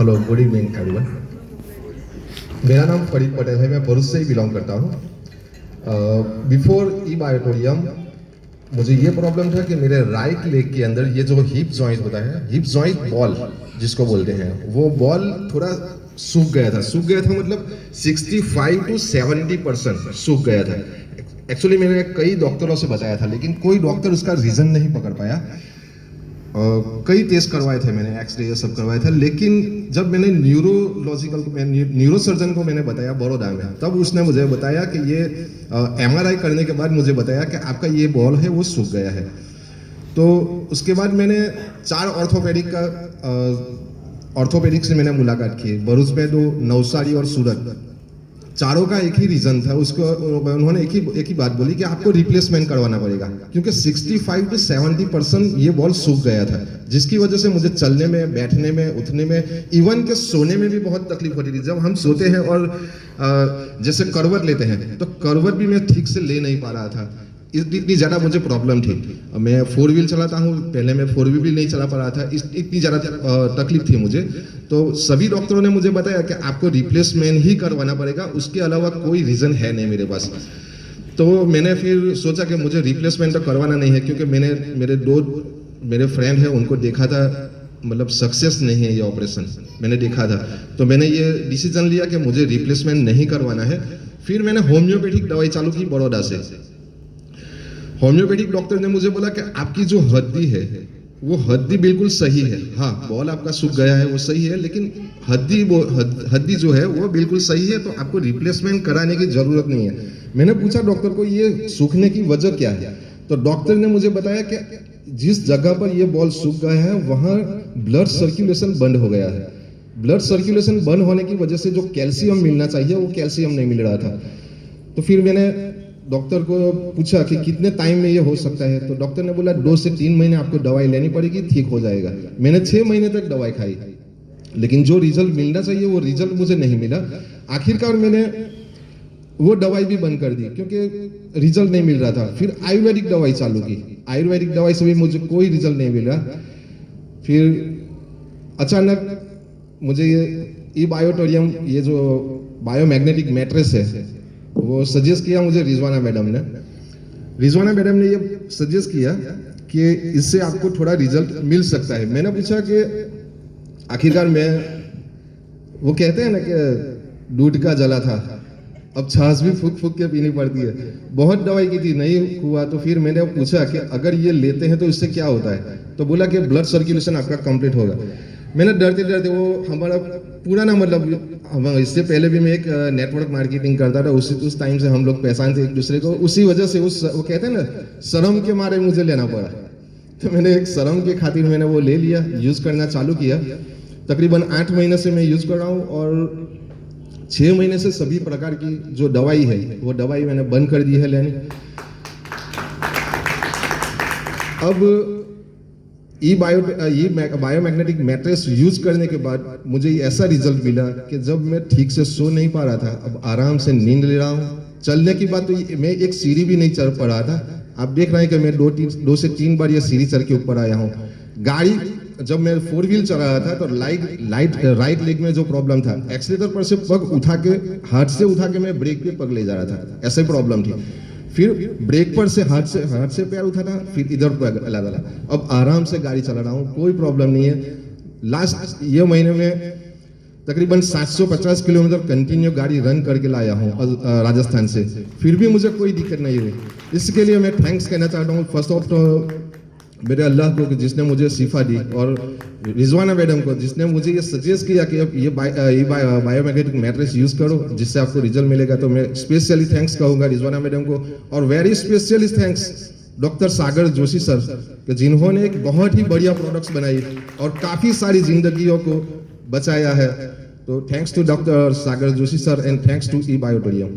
Hello, good evening everyone. मेरा नाम फरीद पटेल है, मैं भरूच से ही बिलोंग करता हूँ। बिफोर ई बायोटोरियम मुझे ये प्रॉब्लम था कि मेरे राइट लेग के अंदर ये जो हिप जॉइंट होता है, हिप जॉइंट बॉल जिसको बोलते हैं, वो बॉल थोड़ा सूख गया था मतलब 65 to 70% सूख गया था। एक्चुअली मैंने कई डॉक्टरों से बताया था, लेकिन कोई डॉक्टर उसका रीज़न नहीं पकड़ पाया। कई टेस्ट करवाए थे मैंने, एक्सरे ये सब करवाया था, लेकिन जब मैंने न्यूरो सर्जन को मैंने बताया बड़ौदा में, तब उसने मुझे बताया कि ये MRI करने के बाद मुझे बताया कि आपका ये बॉल है वो सूख गया है। तो उसके बाद मैंने 4 ऑर्थोपेडिक से मैंने मुलाकात की, भरूच में 2, नवसारी और सूरत। चारों का एक ही रीजन था, उसको उन्होंने एक ही बात बोली कि आपको रिप्लेसमेंट करवाना पड़ेगा, क्योंकि 65 to 70% ये बॉल सूख गया था, जिसकी वजह से मुझे चलने में, बैठने में, उठने में, इवन के सोने में भी बहुत तकलीफ होती थी। जब हम सोते हैं और जैसे करवट लेते हैं, तो करवट भी मैं ठीक से ले नहीं पा रहा था, इतनी ज़्यादा मुझे प्रॉब्लम थी। मैं 4 व्हील चलाता हूँ, पहले मैं 4 व्हील भी नहीं चला पा रहा था, इतनी ज़्यादा तकलीफ थी मुझे। तो सभी डॉक्टरों ने मुझे बताया कि आपको रिप्लेसमेंट ही करवाना पड़ेगा, उसके अलावा कोई रीज़न है नहीं मेरे पास। तो मैंने फिर सोचा कि मुझे रिप्लेसमेंट तो करवाना नहीं है, क्योंकि मेरे फ्रेंड हैं, उनको देखा था, मतलब सक्सेस नहीं है ये ऑपरेशन, मैंने देखा था। तो मैंने ये डिसीजन लिया कि मुझे रिप्लेसमेंट नहीं करवाना है। फिर मैंने होम्योपैथिक दवाई चालू की बड़ौदा से। होम्योपैथिक डॉक्टर ने मुझे बोला कि आपकी जो हड्डी है वो हड्डी बिल्कुल सही है, हाँ बॉल आपका सूख गया है वो सही है, लेकिन हड्डी जो है वो बिल्कुल सही है, तो आपको रिप्लेसमेंट कराने की जरूरत नहीं है। मैंने पूछा डॉक्टर को ये सूखने की वजह क्या है, तो डॉक्टर ने मुझे बताया कि जिस जगह पर ये बॉल सूख गया है वहाँ ब्लड सर्कुलेशन बंद हो गया है। ब्लड सर्कुलेशन बंद होने की वजह से जो कैल्शियम मिलना चाहिए वो कैल्शियम नहीं मिल रहा था। तो फिर मैंने डॉक्टर को पूछा कि कितने टाइम में ये हो सकता है, तो डॉक्टर ने बोला 2 से 3 महीने आपको दवाई लेनी पड़ेगी, ठीक हो जाएगा। मैंने 6 महीने तक दवाई खाई, लेकिन जो रिजल्ट मिलना चाहिए वो रिजल्ट मुझे नहीं मिला। आखिरकार मैंने वो दवाई भी बंद कर दी, क्योंकि रिजल्ट नहीं मिल रहा था। फिर आयुर्वेदिक दवाई चालू की, आयुर्वेदिक दवाई से भी मुझे कोई रिजल्ट नहीं मिला। फिर अचानक मुझे ये ई बायोटोरियम, ये जो बायोमैग्नेटिक मैट्रेस है, वो सजेस्ट किया मुझे रिजवाना मैडम ने ये सजेस्ट किया कि इससे आपको थोड़ा रिजल्ट मिल सकता है। मैंने पूछा कि आखिरकार वो कहते हैं ना कि दूध का जला था, अब छाछ भी फूक फूक के पीनी पड़ती है। बहुत दवाई की थी, नहीं हुआ, तो फिर मैंने पूछा कि अगर ये लेते हैं तो इससे क्या होता है, तो बोला कि ब्लड सर्कुलेशन आपका कंप्लीट होगा। मैंने डरते डरते, वो हमारा पुराना, मतलब इससे पहले भी मैं एक नेटवर्क मार्केटिंग करता था, उस टाइम से हम लोग पहचानते एक दूसरे को, उसी वजह से वो कहते हैं ना, शर्म के मारे मुझे लेना पड़ा। तो मैंने एक शर्म के खातिर मैंने वो ले लिया, यूज़ करना चालू किया। तकरीबन 8 महीने से मैं यूज़ कर रहा हूँ, और 6 महीने से सभी प्रकार की जो दवाई है वो दवाई मैंने बंद कर दी है लेनी। अब बायोमैग्नेटिक मैट्रेस यूज करने के बाद मुझे ऐसा रिजल्ट मिला कि जब मैं ठीक से सो नहीं पा रहा था, अब आराम से नींद ले रहा हूँ। चलने की बात, तो मैं एक सीढ़ी भी नहीं चढ़ पा रहा था। आप देख रहे हैं कि मैं 2 से 3 बार ये सीढ़ी चढ़ के ऊपर आया हूँ। गाड़ी, जब मैं 4 व्हील चला रहा था, तो राइट लेग में जो प्रॉब्लम था, एक्सीलेटर पर से पग उठा के, हाथ से उठा के मैं ब्रेक पे पग ले जा रहा था, ऐसे प्रॉब्लम थी। फिर ब्रेक पर से हाथ से पैर उठाना, फिर इधर पर लगा। अब आराम से गाड़ी चला रहा हूँ, कोई प्रॉब्लम नहीं है। लास्ट ये महीने में तकरीबन 750 किलोमीटर कंटिन्यू गाड़ी रन करके लाया हूँ राजस्थान से, फिर भी मुझे कोई दिक्कत नहीं हुई। इसके लिए मैं थैंक्स कहना चाहता हूँ फर्स्ट ऑफ मेरे अल्लाह को, जिसने मुझे शिफा दी, और रिजवाना मैडम को, जिसने मुझे ये सजेस्ट किया कि ये बायोमैग्नेटिक मैट्रेस यूज़ करो, जिससे आपको रिजल्ट मिलेगा। तो मैं स्पेशली थैंक्स कहूँगा रिजवाना मैडम को, और very specially thanks doctor Sagar Joshi sir, कि जिन्होंने एक बहुत ही बढ़िया प्रोडक्ट्स बनाई और काफ़ी सारी जिंदगियों को बचाया है। तो thanks to doctor Sagar Joshi sir, and thanks to E बायोटोरियम।